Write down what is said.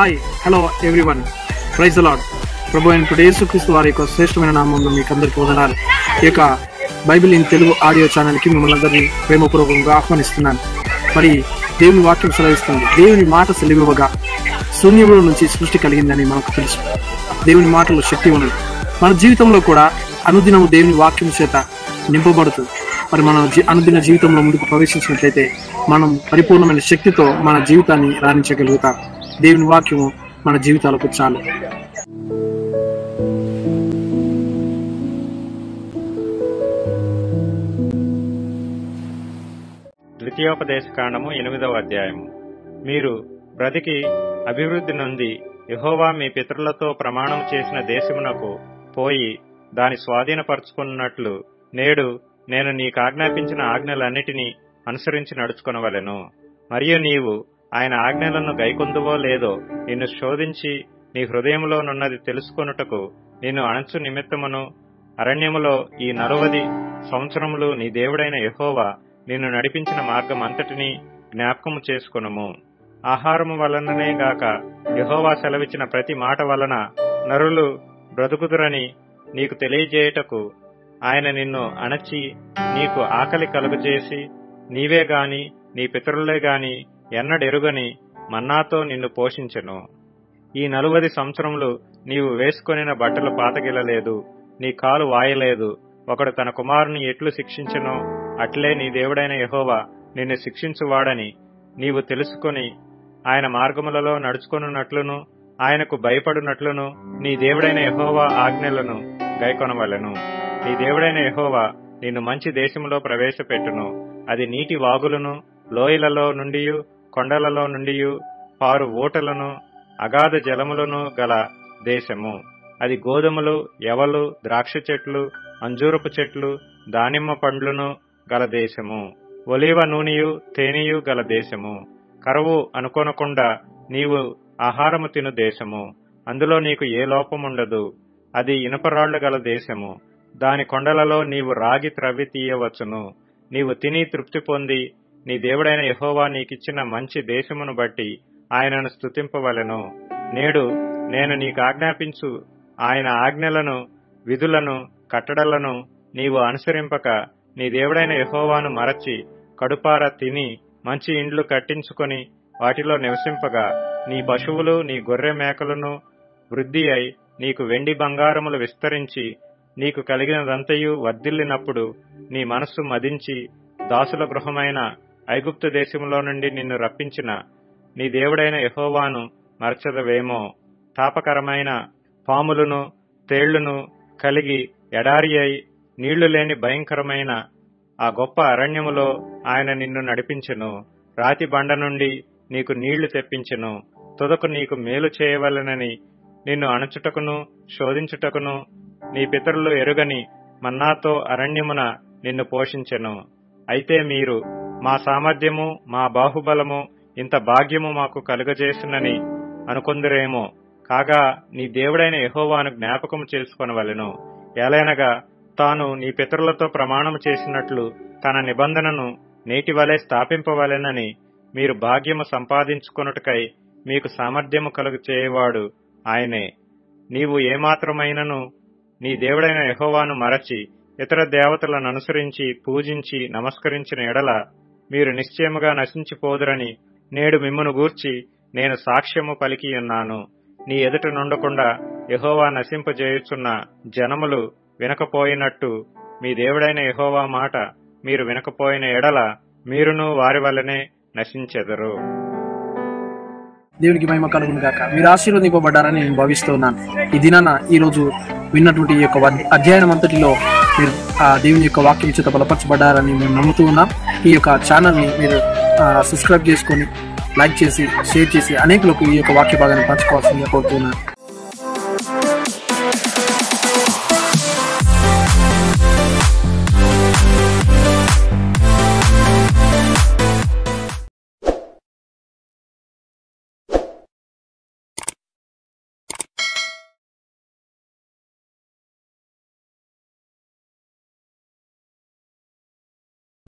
Hi hello everyone, praise the Lord. ప్రభు అయిన యేసుక్రీస్తు వారి యొక్క శ్రేష్టమైన నామంలో మీకు అందరికీ వందనాలు. ఈ యొక్క బైబిల్ ఇన్ తెలుగు ఆడియో ఛానల్కి మిమ్మల్ని అందరినీ ప్రేమపూర్వకంగా ఆహ్వానిస్తున్నాను. మరి దేవుని వాక్యం సెలవిస్తుంది, దేవుని మాట సెలవివ్వగా శూన్యముల నుంచి సృష్టి కలిగిందని మనకు తెలుసు. దేవుని మాటలో శక్తి ఉన్నది. మన జీవితంలో కూడా అనుదినము దేవుని వాక్యం చేత నింపబడుతుంది. మరి మన అనుదిన జీవితంలో ముందుకు ప్రవేశించినట్లయితే మనం పరిపూర్ణమైన శక్తితో మన జీవితాన్ని రాణించగలుగుతాం. దేవుని వాక్యము మన జీవితాలకు చాలు. ద్వితీయోపదేశకాండము 8వ అధ్యాయము. మీరు బ్రతికి అభివృద్ధి నొంది యెహోవా మీ పితరులతో ప్రమాణం చేసిన దేశమునకు పోయి దాని స్వాధీనపరుచుకున్నట్లు నేడు నేను నీకాజ్ఞాపించిన ఆజ్ఞలన్నిటినీ అనుసరించి నడుచుకొనవలెను. మరియు నీవు ఆయన ఆజ్ఞలను గైకొందువో లేదో నిన్ను శోధించి నీ హృదయంలోనున్నది తెలుసుకొనుటకు నిన్ను అణచు నిమిత్తమును అరణ్యములో ఈ 40 సంవత్సరములు నీ దేవుడైన యెహోవా నిన్ను నడిపించిన మార్గం అంతటినీ జ్ఞాపకము చేసుకొనుము. ఆహారము వలననే గాక యెహోవా సెలవిచ్చిన ప్రతి మాట వలన నరులు బ్రతుకుదురని నీకు తెలియజేయుటకు ఆయన నిన్ను అణచి నీకు ఆకలి కలుగజేసి నీవే గాని నీ పితరులే గాని ఎన్నడెరుగని మన్నాతో నిన్ను పోషించెను. ఈ 40 సంవత్సరములు నీవు వేసుకొనిన బట్టలు పాతగిలలేదు, నీ కాలు వాయలేదు. ఒకడు తన కుమారుని ఎట్లు శిక్షించెనో అట్లే నీ దేవుడైన యెహోవా నిన్ను శిక్షించువాడని నీవు తెలుసుకొని ఆయన మార్గములలో నడుచుకొనున్నట్లును ఆయనకు భయపడునట్లును నీ దేవుడైన యెహోవా ఆజ్ఞలను గైకొనవలెను. నీ దేవుడైన యెహోవా నిన్ను మంచి దేశములో ప్రవేశపెట్టును. అది నీటి వాగులను, లోయలలో నుండి, కొండలలో నుండి పారు ఊటలను, అగాధ జలములను గల దేశము. అది గోధుమలు, యవలు, ద్రాక్ష చెట్లు, అంజూరపు చెట్లు, దానిమ్మ పండ్లను గల దేశము. ఒలీవ నూనెయు తేనెయు గల దేశము. కరువు అనుకొనకుండా నీవు ఆహారము తిను దేశము. అందులో నీకు ఏ లోపముండదు. అది ఇనుపరాళ్లు గల దేశము. దాని కొండలలో నీవు రాగి త్రవ్వి తీయవచ్చును. నీవు తిని తృప్తి పొంది నీ దేవుడైన యెహోవా నీకిచ్చిన మంచి దేశమును బట్టి ఆయనను స్తుతింపవలెను. నేడు నేను నీకు ఆజ్ఞాపించు ఆయన ఆజ్ఞలను, విధులను, కట్టడలను నీవు అనుసరింపక నీ దేవుడైన యెహోవాను మరచి కడుపార తిని మంచి ఇండ్లు కట్టించుకొని వాటిలో నివసింపగా నీ పశువులు, నీ గొర్రె మేకలను వృద్ధి అయి నీకు వెండి బంగారములు విస్తరించి నీకు కలిగినదంతయు వర్ధిల్లినప్పుడు నీ మనస్సు మదించి దాసుల గృహమైన ఐగుప్తు దేశంలో నుండి నిన్ను రప్పించిన నీ దేవుడైన యెహోవాను మరచదవేమో. తాపకరమైన పాములను తేళ్లును కలిగి ఎడారి అయి నీళ్లు లేని భయంకరమైన ఆ గొప్ప అరణ్యములో ఆయన నిన్ను నడిపించెను. రాతి బండ నుండి నీకు నీళ్లు తెప్పించెను. తుదకు నీకు మేలు చేయవలెనని నిన్ను అణచుటకును శోధించుటకును నీ పితరులు ఎరుగని మన్నాతో అరణ్యమున నిన్ను పోషించెను. అయితే మీరు మా సామర్థ్యము, మా బాహుబలము, ఇంత భాగ్యము మాకు కలుగజేసునని అనుకొందురేమో. కాగా నీ దేవుడైన యెహోవాను జ్ఞాపకము చేసుకొనవలెను. ఏలైనగా తాను నీ పితరులతో ప్రమాణము చేసినట్లు తన నిబంధనను నేటి వలె స్థాపింపవలెనని మీరు భాగ్యము సంపాదించుకొనుటకై మీకు సామర్థ్యము కలుగ చేయవాడు ఆయనే. నీవు ఏమాత్రమైనను నీ దేవుడైన యెహోవాను మరచి ఇతర దేవతలను అనుసరించి పూజించి నమస్కరించిన ఎడల మీరు నిశ్చయముగా నశించిపోదురని నేడు మిమ్మును గూర్చి నేను సాక్ష్యము పలికియున్నాను. నీ ఎదుట నుండకుండా యెహోవా నశింపజేయుచున్న జనములు వినకపోయినట్టు మీ దేవుడైన యెహోవా మాట మీరు వినకపోయిన ఎడల మీరును వారి వల్లనే నశించెదరు. దేవునికి మహిమ కలుగును గాక. మీరు ఆశీర్వదింపబడ్డారని నేను భావిస్తున్నాను. ఈ దినాన ఈ రోజు విన్నటువంటి ఈ యొక్క అధ్యయనం అంతటిలో మీరు దేవుని యొక్క వాక్యం చేత బలపరచబడ్డారని మేము నమ్ముతూ ఉన్నాం. ఈ యొక్క ఛానల్ని మీరు సబ్స్క్రైబ్ చేసుకొని లైక్ చేసి షేర్ చేసి అనేకులకు ఈ యొక్క వాక్య భాగాన్ని పంచుకోవాల్సిందిగా కోరుతున్నాను.